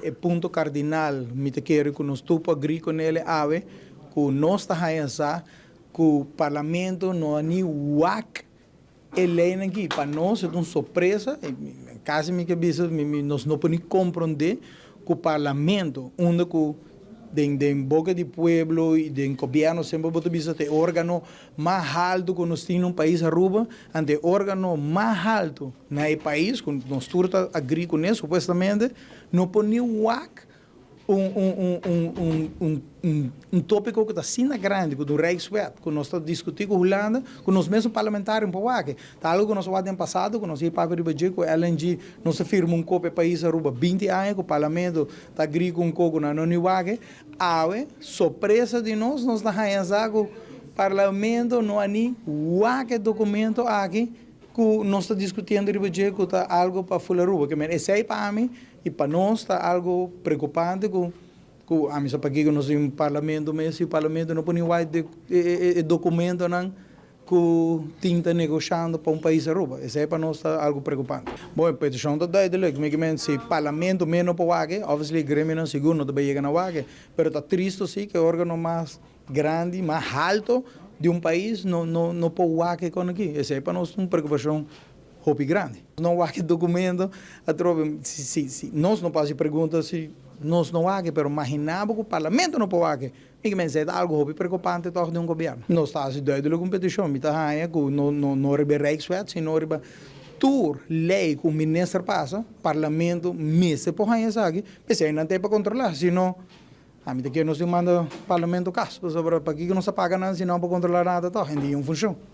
O ponto cardinal, me te quero que nós tupo agrícola nele ave, que nós está aí que o parlamento não há nem uac lei aqui. Para nós é uma surpresa, quase me cabeça, nós não podemos compreender que o parlamento, onde que de boca do pueblo e do governo sempre botou bisa te órgano mais alto que nós temos no país aruba, ante órgano mais alto no país, com nós turta agrícola, supostamente, não pode uac tópico que está sendo grande, que do Rijkswet, que nós estamos discutindo com a Holanda, com nós mesmos parlamentares, está algo que nós vimos no passado, que nós íamos para o Brasil, com a LNG, nós firmamos cópia país aruba 20 anos, que o parlamento está agrícola com na Noniwage, surpresa de nós está aí, o parlamento não há nem documento aqui, que nós estamos discutindo no Brasil, que está algo para a Aruba, que esse aí para mim, e para nós está algo preocupante, que a mim só para que nós temos um parlamento, mas o parlamento não pode ter documento não, que está negociando para um país Aruba. Isso aí para nós está algo preocupante. Bom, a petição está duidelijk, mas se o parlamento menos para o Wagen, obviamente o Grêmio não seguro, não vai chegar na Wagen, mas está triste sim que o órgão mais grande, mais alto de um país não pode Wagen com aqui. Isso aí para nós é uma preocupação grande. Não há documento, se nós não fazemos perguntas se nós não há, mas imaginamos que o parlamento não pode é algo preocupante de um governo. Nós estamos dentro da competição, mas não é Rijkswet, sino tour lei que o ministro passa, parlamento mesmo por aí sabe, mas aí não tem para controlar, senão a mim que nós manda parlamento caso, para que não se paga nada, senão para controlar nada, então, não funciona.